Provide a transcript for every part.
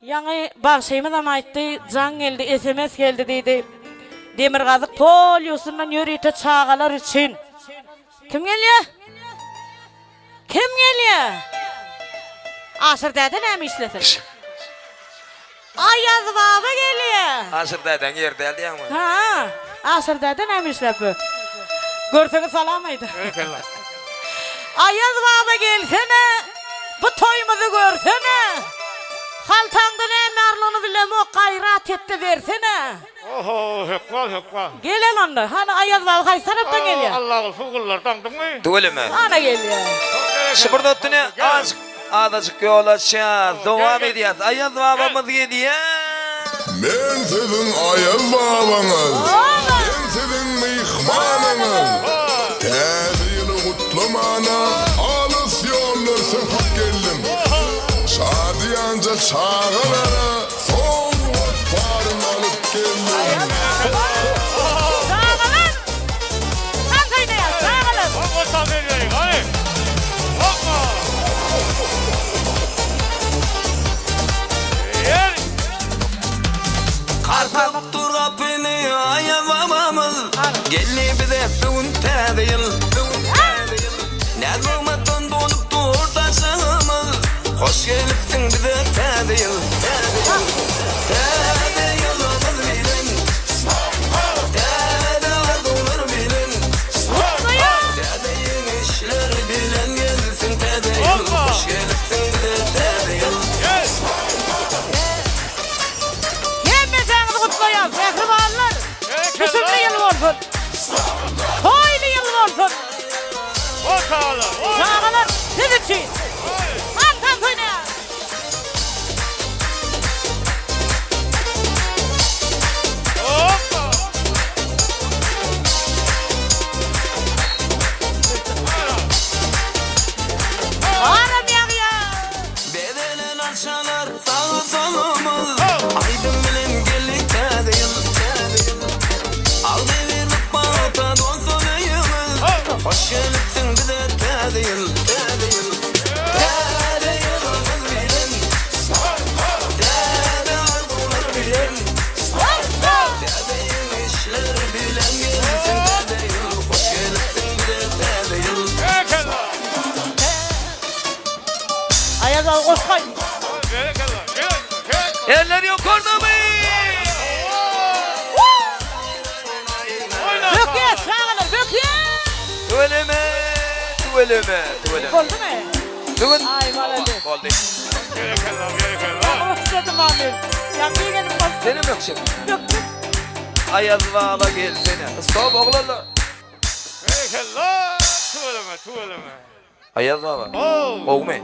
Yani başayımız ama aytdı, can geldi, SMS geldi dedi. Demirgazık polyosundan yürüyte çağalar için. Kim geliyor? Kim geliyor? Aşırdadan hem işlesin. Ayaz baba geliyor. Aşırdadan yerde geldi ama. Ha, aşırdadan hem işlesin. Görseniz salamaydı. Ayaz baba gelsene. Bu toyumuzu görsene. Haltanda ne merlonu bile mo gayrat etti versene. Oho, hekma. Gelen onda. Hani Ayaz baba kay taraftan geliyor. Allah'ın fukullar tanıdın mı? Tugulü mü? Ana geliyor. Şıpırda öttüne azıcık adacık yola çıkar. Devam ediyor. Ayaz babamız geliyor. Ben sizin Ayaz babanız. Ben sizin mihmanınız. Tezini kutlamana alыс yollar sepip geldim. Şadiyanca çağılara son varın alıp geldim. Sağalın. Sen kaynayın. Sağalın. Bakma sen veriyorsun, hani? Bakma. Yer. Kalkıp durup beni Ayaz babamız. Gelli bize bugün tedil. Ne zulmetten dolup durtaşımız. Hoş gelipsin bize tedil. Yemeseniz kutlayın. Mehribanlar. Düşünlü yıl olsun. Toylu yıl olsun. Bakalım. Sağalın. Siz için. Haltan oynayın. Hoppa. Aram yağıyor. Bedelen açalar sağ solumuz. Aydın bilen geldi tedil. Al devirip bağıta donsun eyimiz. Hoş gelipsin bize tedil. Ayaz baba koşkay. Eller yok orada mı? Böküye sağalın. Böküye. Tuveleme. Oldu mu? Tugul. Ay maladı. Oldu. Hoşçakalın Amir. Ya bir gelin bas. Senin yok şimdi. Döktüm. Ayaz bağla gelsene. Stop oğlanlar. Tuveleme. Ayaz baba. Oh. Oğme.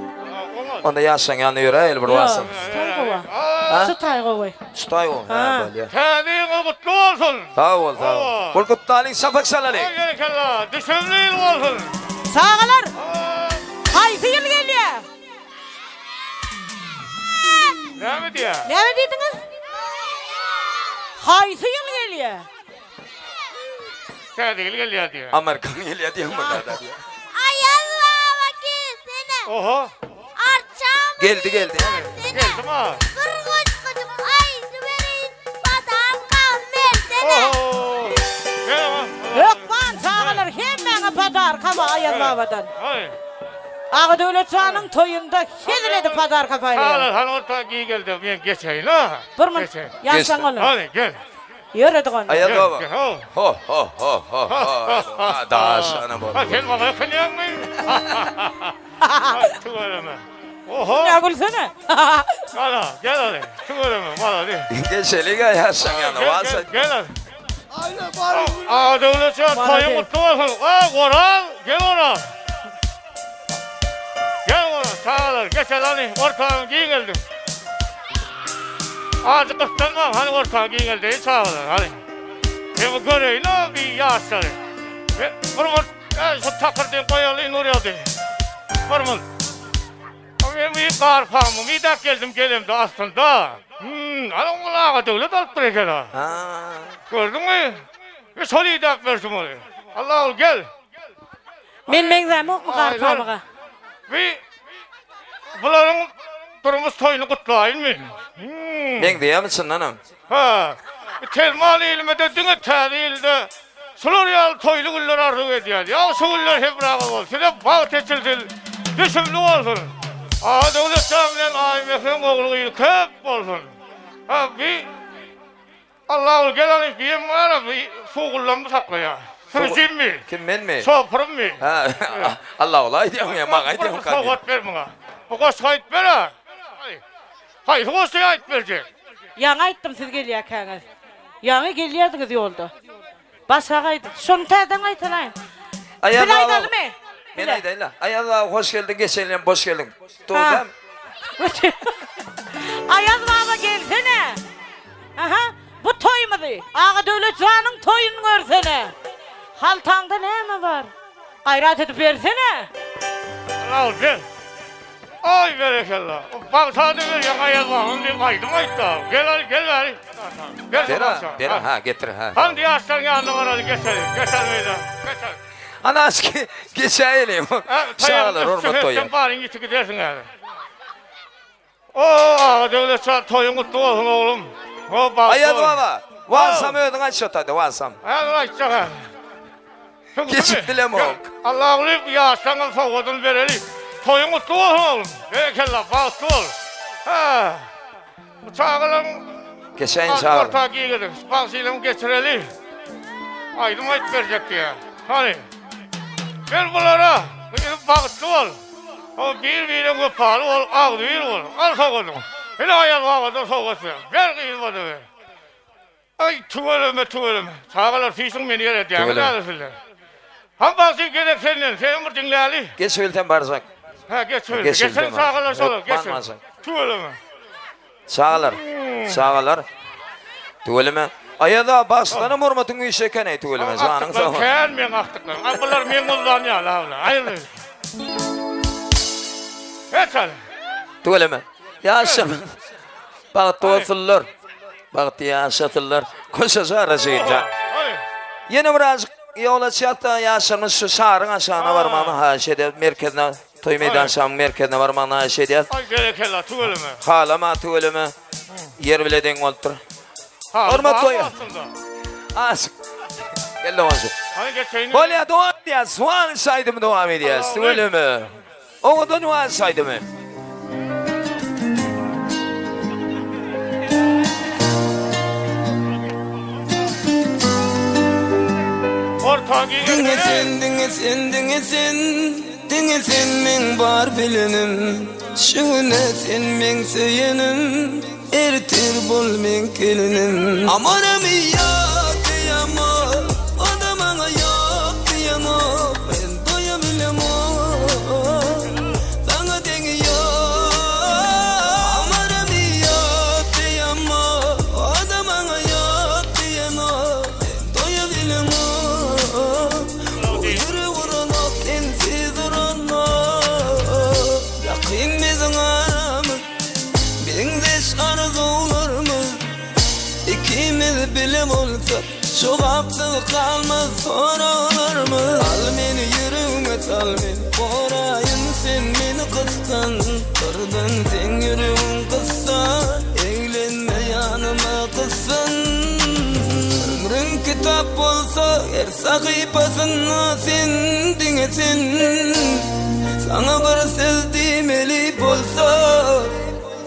Onda yaşan yanıyor el burası. Stay kova. Ha? Stay kova. Stay o. Ha. Böyle. Tedin kutlu olsun. Sağ ol. Korkuttalın şafak salani. Gerekella. Düşünlü yıl olsun. Sağalar. Haysi yıl geliyor. Ne mi diyor? Ne mi dediniz? Haysi yıl geliyor. Tedin geliyor diyor. Amerikan geliyor diye burada diyor. Ayaz baba gelsene. Oho. Arçam Geldi. Geldim ha. kırgıç kızım ayısı verin. Badam kan versene. Oho. Gel ama. Yok lan sağalar. Hemen padar kama Ayaz babadan. Hayır. Ağa Dövletcan'ın toyunda hediledi padar kafayla. Hala hani orta giy geldi. Ben geçeyim ha. Bir mı? Geçeyim. Yaşlan onu. Hadi gel. Yürüdük onu. Ayaz Gel. baba. Gel. Ho. Ho. Daha sana bol. Ha sen bana kınıyor mu? Tuvaleme. Oho. Ne gülsene. Hala gel hadi. Tuvaleme. Hadi. Geçeli gel yaşan yanı. Varsa. Gel hadi. Aa Dövletcan toyun mutlu olsun. Aa Koral. Gel Koral. Gel Koral. Sağ ol. Geç hadi. Ortağın giyin geldim. Ağzı kıskanmam. Hani ortağın giyin geldi. Sağ ol. Hadi. Beni göreyim o bir yaşları. Vurma. Şu takırdığın koyalım oraya de. Vurma. Ben bir karpamım. Bir dakika geldim de aslında. Ana olağa devlet alıp bırakır ha. Gördün mü? Bir soruyu da versin onu. Allah ol gel. Men mengzem yok mu karpamıga? Bir bunların durumuz toyunu kutlayın mı? Men diýemsin nanam. Ha. Telmal ilmede düňe täzilde şolar ýaly toýly günler arzuw edýär. Ya şu günler hep rahat bolsun. Hep baý teçildil. Düşümli bolsun. Döwletçam bilen AMF'ň oglugy köp bolsun. Ha bir Allah gelani bir mara soğullanma saklaya. Sözüm mi? Kim men mi? Sofrum mi? Ha. Allah olay diýem ya, maňa diýem kan. Sowgat ber bana. O goş hayt ber ha. Hayır, goş hayt berje. Yaňa aýtdym siz gelýärkäňiz. Yaňa gelýärdiňiz ýolda. Başga aýdy. Şonu täzeden aýtalaýyn. Ayaz Bil baba. aýdalmy? Men aýdaýla. Ayaz baba hoş geldin, geçelim, boş geldin. Doğdam. Ayaz baba gelsene. Aha, bu toýmady. Ağa Döwletjanyň toýuny görsene. Haltaňda näme bar? Gaýrat edip bersene. Al gel. Ay berekallah. Bak sade ver ya ayazmağın diye kaydım aytta. Gel al gel al. Bera ha getir ha. Hadi aslan yanına var hadi geçelim. Geçelim öyle. Geçelim. Ana aski geçelim. Sağlar hormat toyun. Sen bari git gidersin abi. Oo, Döwletçan toyun kutlu olsun oğlum. O bak. Ayaz baba. Vansam ödün aç şotady vansam. Hadi açacak. Geçip dilem o. Allah'ım ya aslanın soğudun vereli. Toyun kutlu olsun oğlum. Berekallah bağışlı ol. Ha. Çağırın. Geçen çağır. Ortağı giyelim. Bağışıyla geçirelim. Aydın ayıp verecek diye. Hani. Ver bunlara. Bağışlı ol. O bir kupalı ol. Ağlı bir ol. Al soğudun. Hele ayal bağladın soğusun. Ver kıyılmadı ver. Ay tuvalime. Çağırlar fişin beni yer et ya. Tuvalime. Ham bağışı gerek senin. Senin bu dinleyeli. Geç ülten barzak. Ha geç öyle. Geç Geçen öyle. çağırlar soğuk. Yok, Geç banmazın. tuvalime. Sağlar. Sağlar. Tuvalime. Ayada başlanım hormatın işeken ey tuvalime. Zanın Aktıklar sağlar. kâr men aktıklar. Bunlar men kullanıyor lavla. Hayırlı. Geç hadi. Tuvalime. Yaşam. Bağıttı olsunlar. Bağıttı yaşatırlar. Koşaca aracıyınca. Hadi. Yine birazcık yola çıyatta yaşamış şu şaharın aşağına varmanı haşede. Merkezine, toy meydan şahın merkezine varmanı haşede. Ay gerekella tuvalime. Halama tuvalime. Yer bile den oltur. Hormat toyu. Az. Gel de olsun. Hadi geçeyini. Bolya dua ediyaz. Soğan saydım devam ediyaz. Tuvalime. O da dua saydım. Ortağı giyelim. Dingesin men bar bilinim. Şuna sen men söylenim. Ertir bol men kelinim. Amanam yok diyemem. Adamana yok diyemem. Ben doyabilem o. Sana denge yok. Amanam yok diyemem. Adamana yok diyemem. Ben doyabilem o. Yürü vurun o sensiz durun. Yakin bizim aramız. Benzeş arzularımız. İkimiz bilim olsa şu kapsız kalmaz sorularımız. Al beni yüreğime sal beni. Korayım sen beni kıskan. Kırdın sen yüreğim kıskan. Eğlenme yanıma kıskan. Ömrün kitap olsa her sayfasını sen dinlesin. Sana bir sevdiğim elip olsa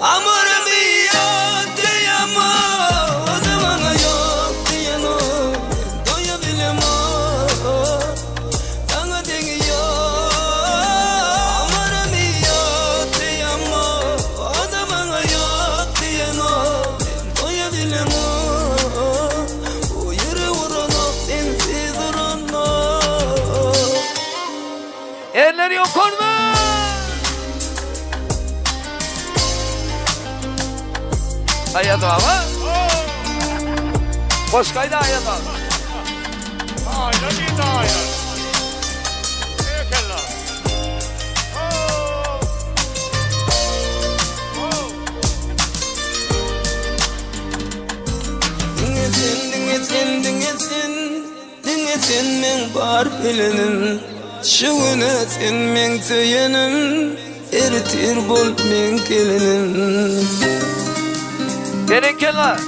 amorum yok diyemem. O zamana yok diyemem. Doyabilem o. Sana denge yok. Amorum yok diyemem. O zamana yok diyemem. Doyabilem o. O yürü vurun o sensiz durun o. Erleri yok orada. Ayaz baba. Hoş kaydı Ayaz baba. Ayla bir daha ayla. Gerekella. Dingesin men bar bilinim. Şuna sen men söylenim. Ertir bol men kelinim. Gerekeler.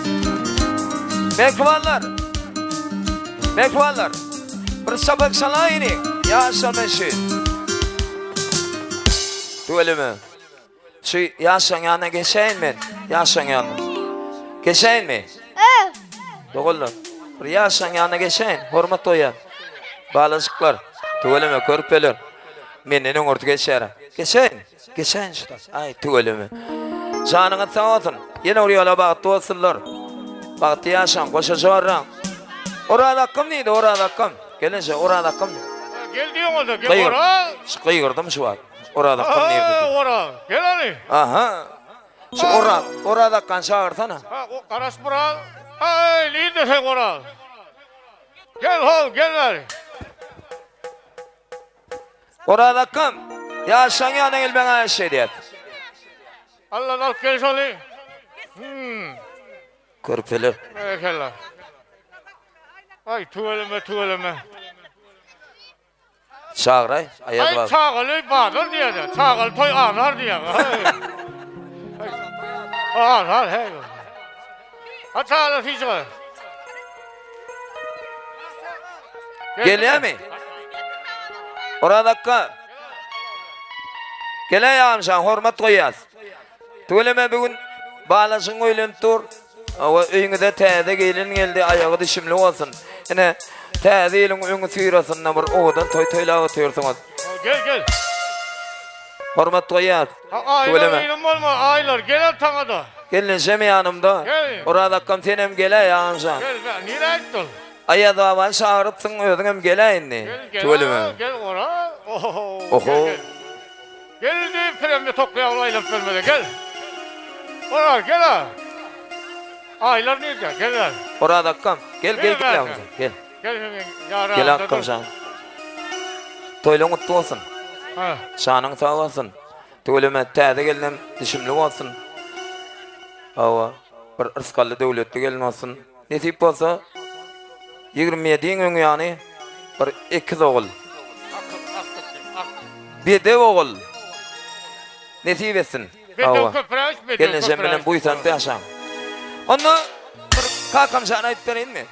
Mekvallar. Bir sabak salayını. Yaşan eşi. Öyle mi? Şu yaşan yanına geçeyim mi? Yaşan yanına. Geçeyim mi? Doğru. Bir yaşan yanına geçeyim. Hormat oya. Balazıklar. Öyle mi? Körpeler. Meninin orta geçerim. Geçeyim. Geçeyim işte. Ay öyle mi? Canını sağ yine oraya bağıttı olsunlar. Bağıttı yaşan. Koşa zorlan. Orada kim neydi? Orada kim? Gelince orada kim? Gel diyorsun orada. Gel ora. Kıyırdım şu an. Orada kim neydi? Ora. Gel hani. Aha. Şu orada kan çağırsana. Ha, o karas bura. Ay, lider sen ora. Gel hol, gel hani. Orada kim? Yaşan yanına gel bana şey diyet. Allah al gel şöyle. Körpeler. Gel. Ay tuvaleme. Çağıray. Ayağa Ay bak. çağılı bağır diye de. Çağılı toy ağlar diye. Ağlar hey. Çağılı fişe. Geliyor mi? Orada kim? Geleyim sen hormat koyaz. Tüleme bugün bağlasın öyle tur. Ama öğünde təde gelin geldi ayağı dişimli olsun. Yine təde elin öğünü suyurasın namur oğudan toylağı atıyorsunuz. Gel. Hormat koyaz. Aylar ilim olma aylar gel tana da. Gelin semi yanımda. Gel. Orada kam senem geleyim sen. Gel ben nire ettin? Ayağı da var çağırıpsın öğünüm geleyim ne? Tüleme. Gel ora. Oho. Gel de premye toplayalım aylar vermede gel. Ora gel ha. Aylar nerede? Gel. Orada kam. Gel. Gel. Gel yara. Gel hakkım sen. Toyluğun mutlu olsun. Ha. Şanın sağ olsun. Tüleme təde geldim dişimli olsun. Ava bir ıskalı devletli gelin olsun. Nesip olsa 27'in öňü yani bir ikiz oğul. Bir de oğul. Nesip etsin. Ava. Gelin sen bilen buysan da yaşam. Onu bir kakam sana ayıp vereyim mi?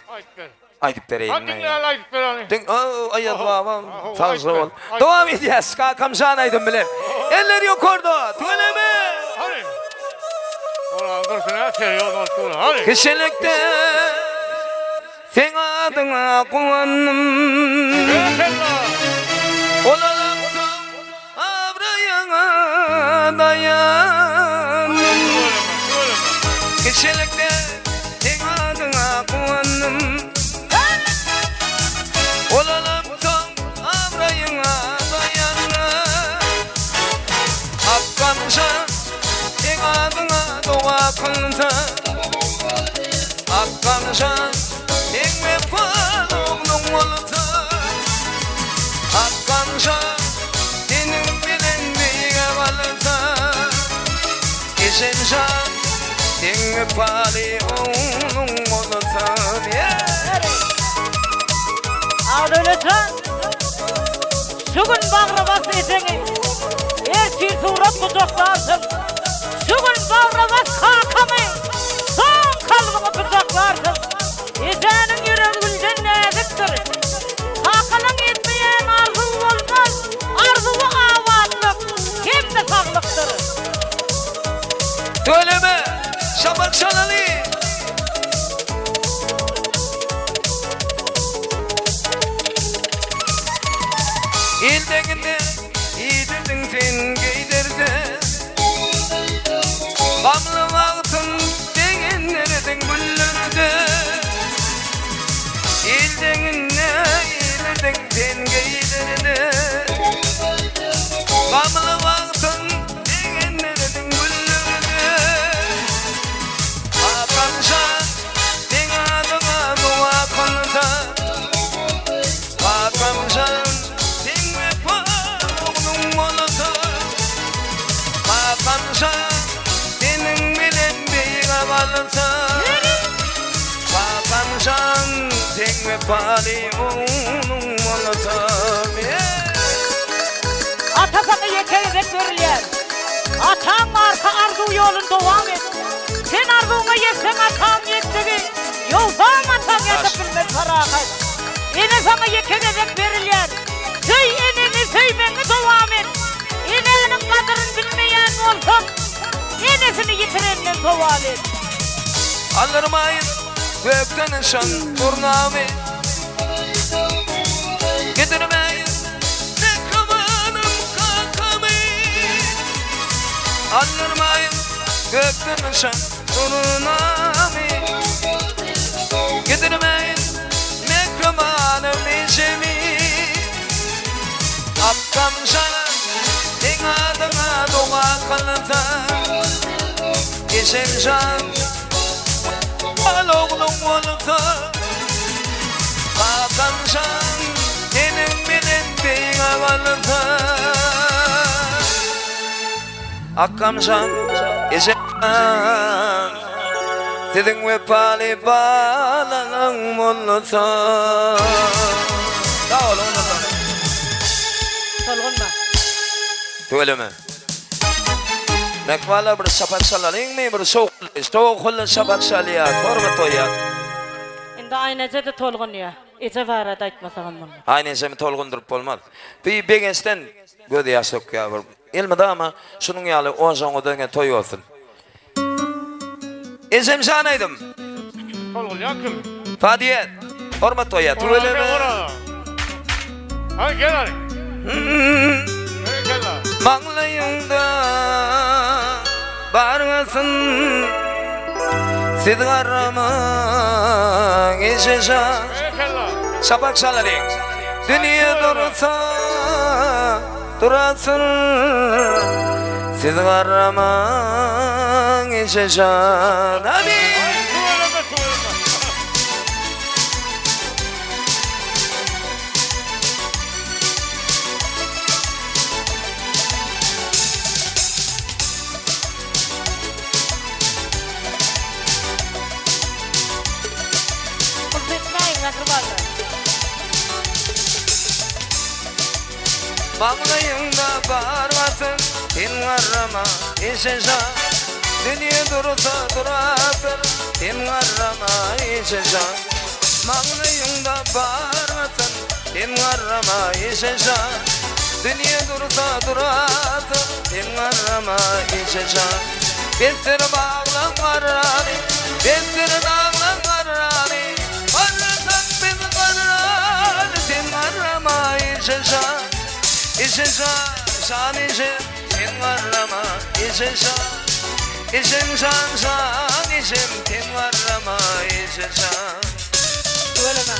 Ayıp vereyim mi? Ayıp babam. Sağ ol. Devam edeceğiz. Kakam sana ayıp bilen. Eller yok orada. Tüleme. Hadi. Ora dursana seriyor olsun. Hadi. Kişilikte sen adına kuanım. Gel. Olalım abrayana dayan. Kişilikte sen adına kuanım. Olalım abrayana dayan. Akkamsa sen adına dua kılsa. Akkamsa sen mefal oğlum olsa. Akkamsa senin bilen bir evalsa. Esensa sen mefali oğlum olsa. Ağrılırsan Şugün bağrı bas etini Erçil surat kucaklarsın Şugün bağrı bas kakamı Son kalbini kucaklarsın Ezenin yüreği gülden neziktir Hakanın etmeyen arzu olmaz Arzuvu avatlık Hem de sağlıktır Söyleme şabak şanalı. İldeginde iyidirdin sen giydirdi. Gamlı vaktın degenlerden güllürdü. İldeginde iyidirdin sen giydirdi. Gamlı vaktın degenlerden güllürdü. Akamsa sen adına dua kılsa. Akamsa Bakamsa senin bilen bir avalsa. Bakamsan sen vefali onun olsa. Atasana yeterlik verirler Atan arka arzu yolun devam et Sen arzuna yeter sana yekenecek verilyer. Söy eneni söymeni devam et. Enenin kadırını bilmeyen olsak, enesini yitirenle devam et. Alırmayın gökten şan turnami. Getirmeyin ne kamanım kakami. Alırmayın gökten şan turnami. Getirmeyin ne kamanım işemi. Akkam şana din adına dua kalıta. İşim şan Aloğlum olta Hakanşan Enim benim bir avalta Akkamşan Eşekşan Dedin ve pali balanın olta Sağ ol olta Solgunma. Öyle mi? Nekvala bir sapak salaring mi bir soğuk sapak saliyat hormat toyat. Indi aynaca da tolgun ya. Ece varada aytmasagam bunu. Aynı semi tolgundurup bolmaz. Bir begensten göde yaşok ya bir. Elmede ama şunun yalı o zaman döne toy olsun. Ezem sanaydım. Tolgul yakın. Fadiyet. Hormat toyat. Öyle mi? Hadi gel hadi. Gel lan. Mağlayında barmasın Sidgarama geçeceğim Gel lan. Sabak salaring Dünya dursa durasın Sidgarama geçeceğim Hadi Tuvalete. Kızıtmayın akrabalar. Bağlayında barmasın Din arama işeceğim Dünya dursa durasın Din arama işeceğim Bağlayında barmasın Din arama işeceğim Dünya dursa durasın Din arama işeceğim Getir bağlan kararı Getir dağlan kararı Varırsan biz kararı Din arama işeceğim İşeceğim şan işim Din arama işeceğim İşim şan işim Din arama işeceğim Öyleme.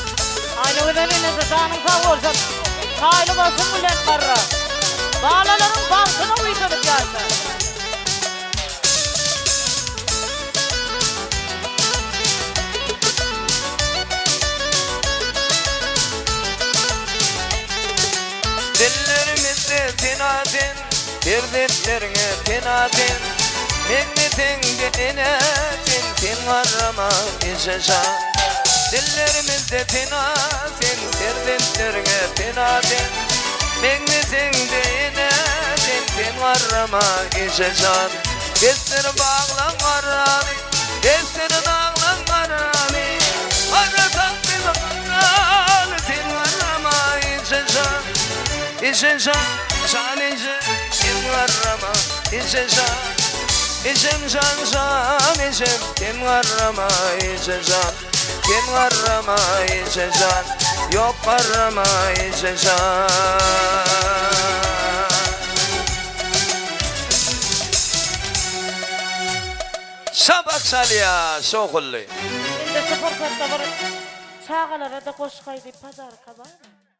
Aynı ödenine de canın sağ olsun. Hayli basın ulen karra. Bağlaların balsına uyutup geldi. Dillerimizde tinadin Dirditlerine tinadin Meknitin dinetin Tin arama işeceğim Dillerimizde tinadin Dirditlerine tinadin Meknitin dinetin Tin arama işeceğim Kestir bağlan karani Kestir dağlan karani Aratan bir karani Tin arama işeceğim İşeceğim şan işim Tin arama işeceğim İşim şan işim Tin arama işeceğim Tin arama işeceğim Yok arama işeceğim Sabak salya sokullu Indi sıfır satta var. Çağalara da koşkaydı pazar kabar.